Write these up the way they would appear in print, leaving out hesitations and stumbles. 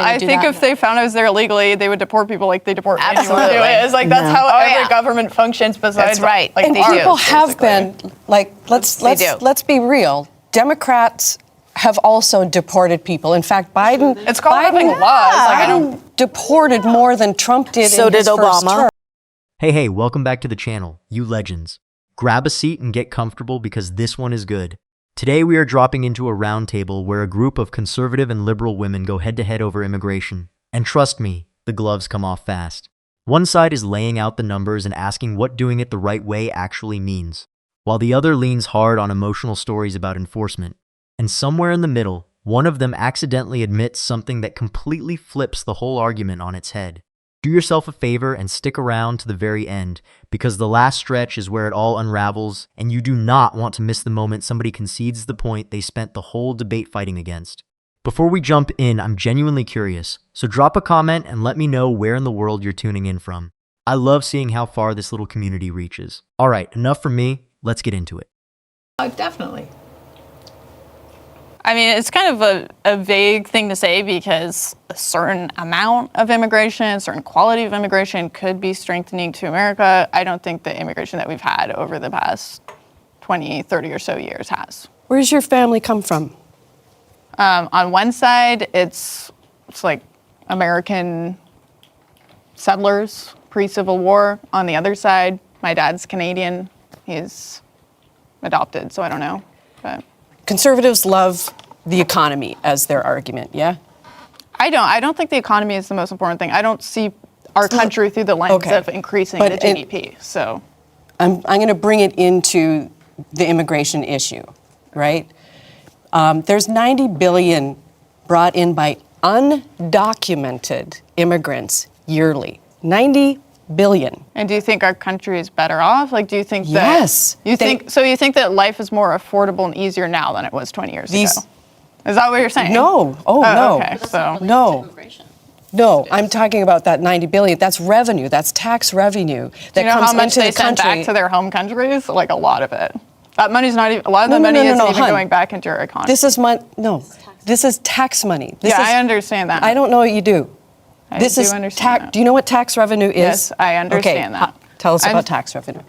I think if they found I was there illegally, they would deport people like they deport anyone who is. Like that's how every government functions. Besides, that's right. Like, and people have been like, let's be real. Democrats have also deported people. In fact, Biden. It's called having laws. Like, Biden deported more than Trump did. So in his did first Obama. term. Hey, welcome back to the channel, you legends. Grab a seat and get comfortable because this one is good. Today we are dropping into a round table where a group of conservative and liberal women go head-to-head over immigration. And trust me, the gloves come off fast. One side is laying out the numbers and asking what doing it the right way actually means, while the other leans hard on emotional stories about enforcement. And somewhere in the middle, one of them accidentally admits something that completely flips the whole argument on its head. Do yourself a favor and stick around to the very end, because the last stretch is where it all unravels, and you do not want to miss the moment somebody concedes the point they spent the whole debate fighting against. Before we jump in, I'm genuinely curious, so drop a comment and let me know where in the world you're tuning in from. I love seeing how far this little community reaches. Alright, enough from me, let's get into it. Definitely. I mean, it's kind of a vague thing to say because a certain amount of immigration, a certain quality of immigration could be strengthening to America. I don't think the immigration that we've had over the past 20, 30 or so years has. Where does your family come from? On one side, it's like American settlers pre-Civil War. On the other side, my dad's Canadian. He's adopted, so I don't know. But Conservatives love the economy as their argument, yeah? I don't think the economy is the most important thing. I don't see our country through the lens of increasing the GDP. So I'm going to bring it into the immigration issue, right? There's 90 billion brought in by undocumented immigrants yearly. 90 billion. And do you think our country is better off? Like, do you think that? Yes. You think that life is more affordable and easier now than it was 20 years ago? Is that what you're saying? No. No. Okay. So No, I'm talking about that 90 billion. That's revenue. That's tax revenue that you know comes how much into they the send country. back to their home countries? Like a lot of it. That money's not even. A lot of the money isn't even going back into your economy. This is This is tax money. I understand that. I don't know what you do. I do understand that. Do you know what tax revenue is? Yes, I understand that. Tell us about tax revenue.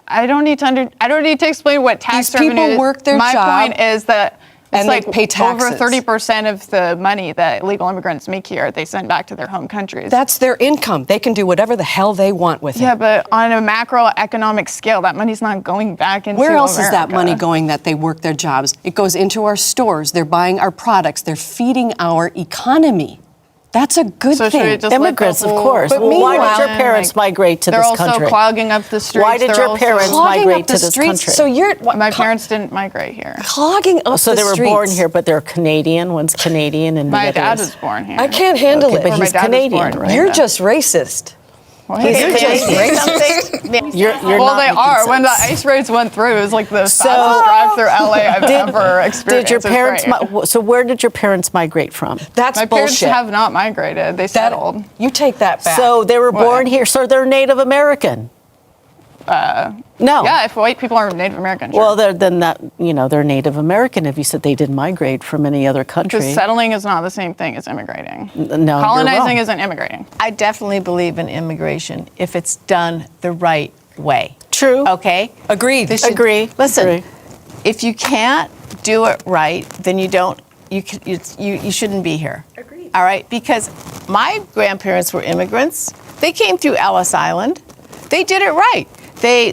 I don't need to explain what tax revenue is. These people work their job. My point is that it's like they pay taxes. over 30% of the money that illegal immigrants make here, they send back to their home countries. That's their income. They can do whatever the hell they want with it. Yeah, but on a macroeconomic scale, that money's not going back into Where else America. is that money going that they work their jobs? It goes into our stores. They're buying our products. They're feeding our economy. That's a good So should we thing. just Immigrants, let the of whole- course. But Well, why meanwhile, did your parents migrate to They're this also country? clogging up the streets. Why did They're your also parents Clogging migrate up to the this streets. country? So you're My parents didn't migrate here. clogging up So the they were streets. born here, but they're Canadian. One's Canadian, and the My other dad is- was born here. I can't handle Okay, it. but Or he's my dad was Canadian, born right? in You're Canada. just racist. Well, He's hey, just Something. You're well, not they making are. When the sense. ice raids went through, it was like the fastest So- drive through LA I've ever experienced. Did your It's parents? great. So where did your parents migrate from? That's My parents bullshit. have not migrated. They settled. You take that back. So they were born What? here. So they're Native American. No. Yeah, if white people are Native American, sure. Well, they're Native American. If you said they didn't migrate from any other country, because settling is not the same thing as immigrating. no, Colonizing you're wrong. isn't immigrating. I definitely believe in immigration if it's done the right way. True. Okay? Agreed. This should- Agree. Listen, Agree. if you can't do it right, then you shouldn't be here. Agreed. All right? Because my grandparents were immigrants. They came through Ellis Island. They did it right. They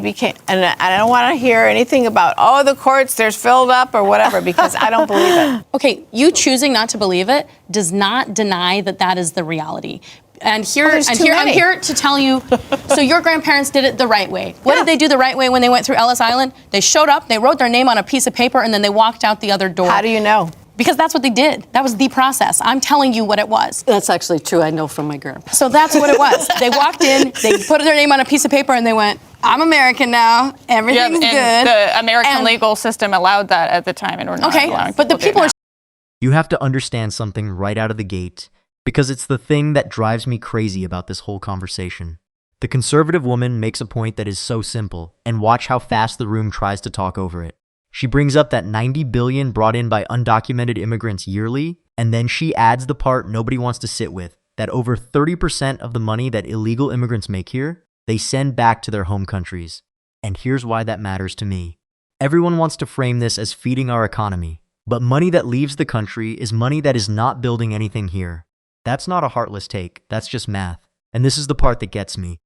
became, and I don't want to hear anything about, the courts, there's filled up or whatever, because I don't believe it. Okay, you choosing not to believe it does not deny that that is the reality. And there's too I'm many. here to tell you, so your grandparents did it the right way. What did they do the right way when they went through Ellis Island? They showed up, they wrote their name on a piece of paper, and then they walked out the other door. How do you know? Because that's what they did. That was the process. I'm telling you what it was. That's actually true. I know from my grandpa. So that's what it was. They walked in, they put their name on a piece of paper, and they went, I'm American now, everything's good. and the American And- legal system allowed that at the time, and we're not Okay, allowing but the to do people it are You have to understand something right out of the gate, because it's the thing that drives me crazy about this whole conversation. The conservative woman makes a point that is so simple, and watch how fast the room tries to talk over it. She brings up that 90 billion brought in by undocumented immigrants yearly, and then she adds the part nobody wants to sit with, that over 30% of the money that illegal immigrants make here, they send back to their home countries. And here's why that matters to me. Everyone wants to frame this as feeding our economy, but money that leaves the country is money that is not building anything here. That's not a heartless take, that's just math. And this is the part that gets me.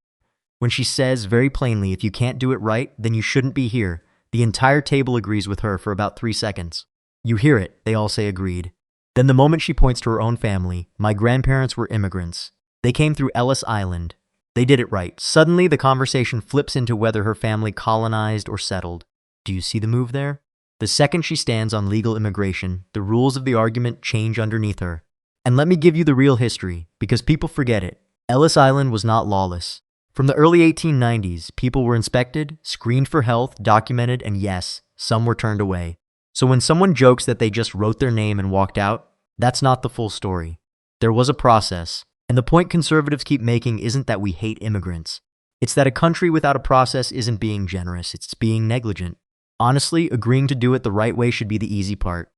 When she says very plainly, if you can't do it right, then you shouldn't be here, the entire table agrees with her for about 3 seconds. You hear it, they all say agreed. Then the moment she points to her own family, my grandparents were immigrants. They came through Ellis Island. They did it right. Suddenly, the conversation flips into whether her family colonized or settled. Do you see the move there? The second she stands on legal immigration, the rules of the argument change underneath her. And let me give you the real history, because people forget it. Ellis Island was not lawless. From the early 1890s, people were inspected, screened for health, documented, and yes, some were turned away. So when someone jokes that they just wrote their name and walked out, that's not the full story. There was a process, and the point conservatives keep making isn't that we hate immigrants. It's that a country without a process isn't being generous, it's being negligent. Honestly, agreeing to do it the right way should be the easy part.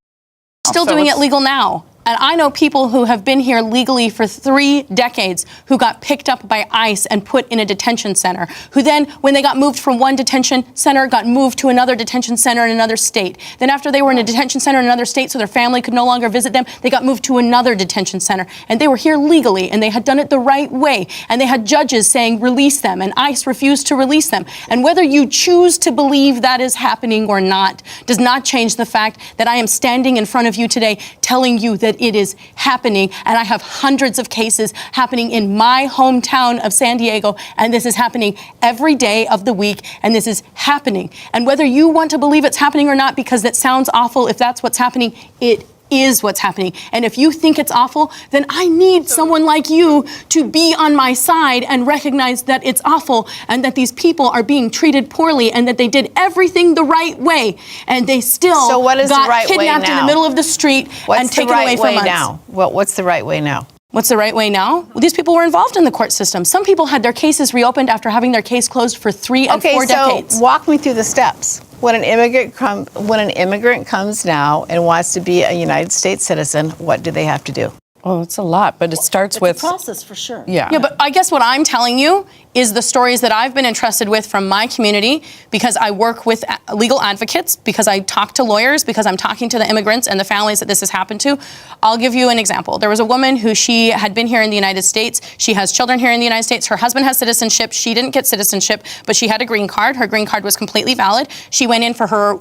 Still doing it legal now. And I know people who have been here legally for 3 decades who got picked up by ICE and put in a detention center, who then, when they got moved from one detention center, got moved to another detention center in another state. Then after they were in a detention center in another state so their family could no longer visit them, they got moved to another detention center. And they were here legally, and they had done it the right way. And they had judges saying, release them, and ICE refused to release them. And whether you choose to believe that is happening or not does not change the fact that I am standing in front of you today telling you that it is happening, and I have hundreds of cases happening in my hometown of San Diego, and this is happening every day of the week, and this is happening. And whether you want to believe it's happening or not, because that sounds awful, if that's what's happening, it is what's happening. And if you think it's awful, then I need someone like you to be on my side and recognize that it's awful and that these people are being treated poorly and that they did everything the right way and they still So what is got the right way kidnapped in now? the middle of the street and taken away for months. Now? What's the right way now? What's the right way now? Well, these people were involved in the court system. Some people had their cases reopened after having their case closed for 3 and 4 decades. So walk me through the steps. When an immigrant comes now and wants to be a United States citizen, what do they have to do? Well, it's a lot, but it starts with process for sure. Yeah. Yeah, but I guess what I'm telling you is the stories that I've been entrusted with from my community, because I work with legal advocates, because I talk to lawyers, because I'm talking to the immigrants and the families that this has happened to. I'll give you an example. There was a woman who she had been here in the United States. She has children here in the United States. Her husband has citizenship. She didn't get citizenship, but she had a green card. Her green card was completely valid. She went in for her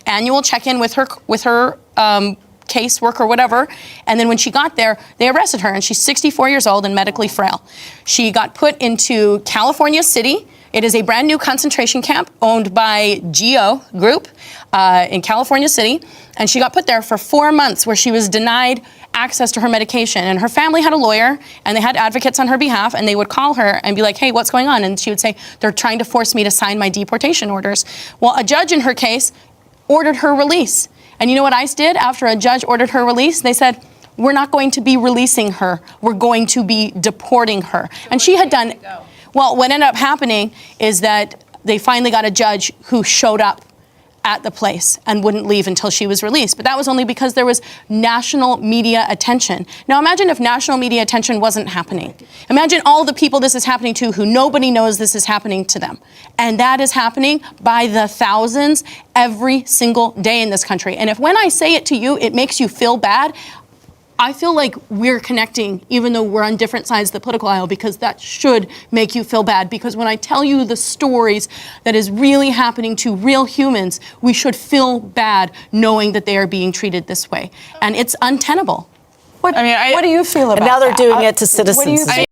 annual check-in with her casework or whatever, and then when she got there, they arrested her, and she's 64 years old and medically frail. She got put into California City. It is a brand new concentration camp owned by GEO Group in California City, and she got put there for 4 months where she was denied access to her medication, and her family had a lawyer, and they had advocates on her behalf, and they would call her and be like, hey, what's going on? And she would say, they're trying to force me to sign my deportation orders. Well, a judge in her case ordered her release. And you know what ICE did after a judge ordered her release? They said, we're not going to be releasing her. We're going to be deporting her. And she had done, well, what ended up happening is that they finally got a judge who showed up at the place and wouldn't leave until she was released. But that was only because there was national media attention. Now imagine if national media attention wasn't happening. Imagine all the people this is happening to who nobody knows this is happening to them. And that is happening by the thousands every single day in this country. And if when I say it to you, it makes you feel bad, I feel like we're connecting, even though we're on different sides of the political aisle, because that should make you feel bad. Because when I tell you the stories that is really happening to real humans, we should feel bad knowing that they are being treated this way. And it's untenable. what do you feel about And now they're that? doing it to What do you citizens. think?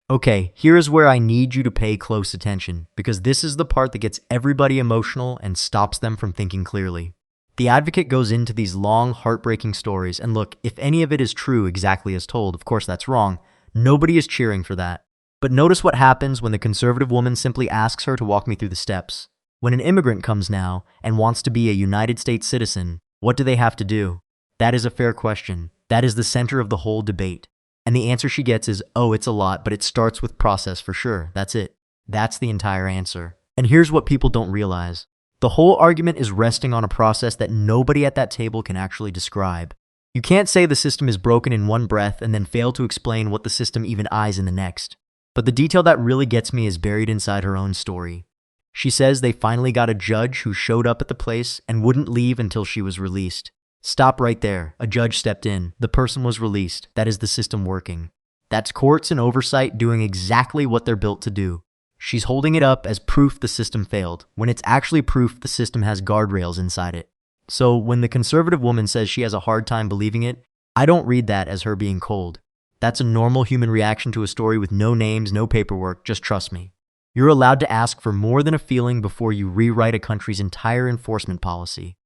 Okay, here is where I need you to pay close attention, because this is the part that gets everybody emotional and stops them from thinking clearly. The advocate goes into these long, heartbreaking stories, and look, if any of it is true exactly as told, of course that's wrong. Nobody is cheering for that. But notice what happens when the conservative woman simply asks her to walk me through the steps. When an immigrant comes now and wants to be a United States citizen, what do they have to do? That is a fair question. That is the center of the whole debate. And the answer she gets is, oh, it's a lot, but it starts with process for sure. That's it. That's the entire answer. And here's what people don't realize. The whole argument is resting on a process that nobody at that table can actually describe. You can't say the system is broken in one breath and then fail to explain what the system even is in the next. But the detail that really gets me is buried inside her own story. She says they finally got a judge who showed up at the place and wouldn't leave until she was released. Stop right there. A judge stepped in. The person was released. That is the system working. That's courts and oversight doing exactly what they're built to do. She's holding it up as proof the system failed, when it's actually proof the system has guardrails inside it. So when the conservative woman says she has a hard time believing it, I don't read that as her being cold. That's a normal human reaction to a story with no names, no paperwork, just trust me. You're allowed to ask for more than a feeling before you rewrite a country's entire enforcement policy.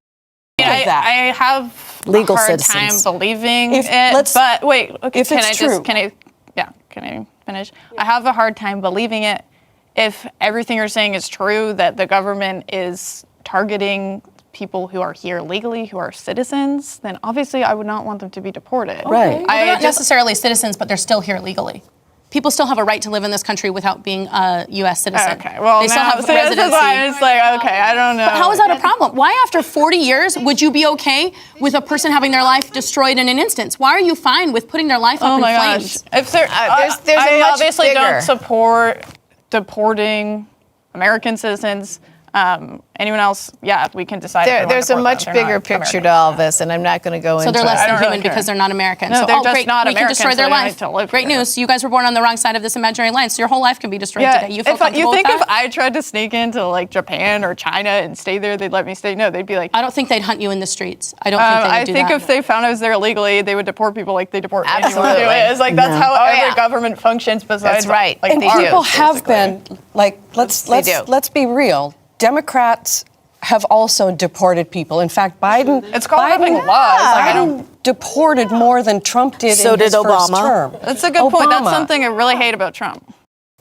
I have Legal a hard citizens. time believing If- it, let's- but wait, okay, if it's true. can I finish? I have a hard time believing it if everything you're saying is true, that the government is targeting people who are here legally, who are citizens, then obviously I would not want them to be deported. Right. They're not necessarily citizens, but they're still here legally. People still have a right to live in this country without being a U.S. citizen. Okay, well, they still now, have so this is residency. why it's like, okay, I don't know. But how is that a problem? Why, after 40 years, would you be okay with a person having their life destroyed in an instance? Why are you fine with putting their life up Oh in my flames? gosh. If there, there's a I much obviously bigger- don't support deporting American citizens. Anyone else? Yeah, we can decide. if we wanna There's a deport much them. They're bigger not picture American. to all this, and I'm not going to go So into they're less it. than don't human really because care. they're not American. No, So, they're just great, not we can Americans, destroy so their they don't life. need to live Great here. news. So you guys were born on the wrong side of this imaginary line, so your whole life can be destroyed Yeah, today. You feel if comfortable you think with if that? I tried to sneak into like Japan or China and stay there, they'd let me stay? No, they'd be like. I don't think they'd hunt you in the streets. I don't think they would I do think that. if they found I was there illegally, they would deport people like they deport Absolutely. anyone who is. Like that's how every yeah. government functions. Besides, That's right. Like And And ours, people have basically. been like, let's do. be real. Democrats have also deported people. In fact, Biden. It's called Biden, having laws. Like, I don't. Biden deported more than Trump did So in his did first Obama. term. That's a good point. That's Obama. something I really hate about Trump.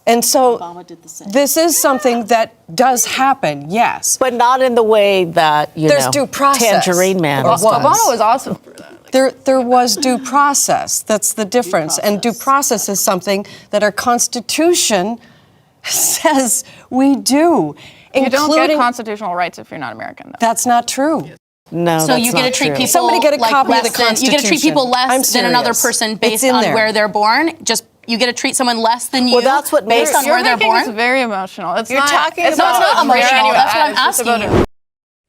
And so this is something that does happen, yes. But not in the way that, There's due process. Tangerine Man Or was. was. Obama was awesome for that. There was due process. That's the difference. And due process is something that our Constitution says we do. You don't get including- constitutional rights if you're not American, though. That's not true. No, So that's you get to not treat true. people Somebody get a like copy of less the than, you get to treat people Constitution. I'm less than another serious. person It's based in on there. where they're born. Just you get to treat someone less than you that's what based makes- on where they're making this born. very emotional. It's You're not, talking it's about- No, it's not about emotional. rating That's what I'm it's just asking about- you.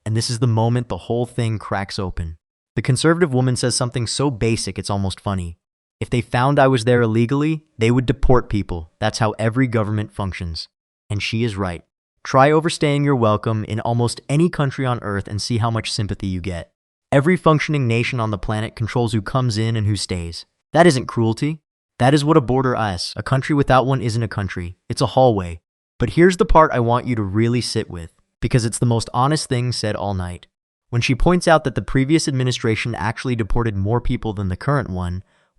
And this is the moment the whole thing cracks open. The conservative woman says something so basic it's almost funny. If they found I was there illegally, they would deport people. That's how every government functions. And she is right. Try overstaying your welcome in almost any country on earth and see how much sympathy you get. Every functioning nation on the planet controls who comes in and who stays. That isn't cruelty. That is what a border is. A country without one isn't a country. It's a hallway. But here's the part I want you to really sit with, because it's the most honest thing said all night. When she points out that the previous administration actually deported more people than the current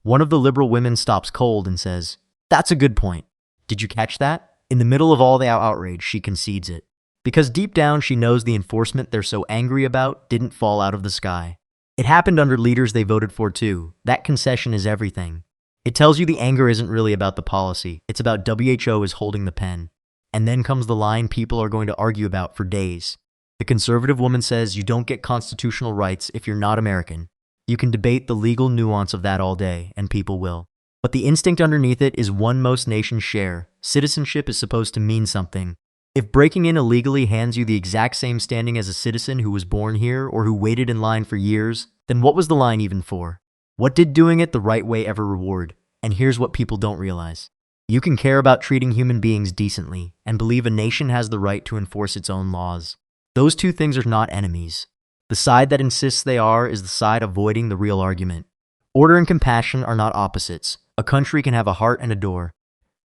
one of the liberal women stops cold and says, "That's a good point. Did you catch that?" In the middle of all the outrage, she concedes it. Because deep down, she knows the enforcement they're so angry about didn't fall out of the sky. It happened under leaders they voted for too. That concession is everything. It tells you the anger isn't really about the policy. It's about WHO is holding the pen. And then comes the line people are going to argue about for days. The conservative woman says you don't get constitutional rights if you're not American. You can debate the legal nuance of that all day, and people will. But the instinct underneath it is one most nations share. Citizenship is supposed to mean something. If breaking in illegally hands you the exact same standing as a citizen who was born here or who waited in line for years, then what was the line even for? What did doing it the right way ever reward? And here's what people don't realize. You can care about treating human beings decently and believe a nation has the right to enforce its own laws. Those two things are not enemies. The side that insists they are is the side avoiding the real argument. Order and compassion are not opposites. A country can have a heart and a door.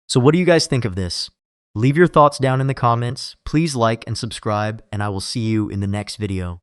So what do you guys think of this? Leave your thoughts down in the comments. Please like and subscribe, and I will see you in the next video.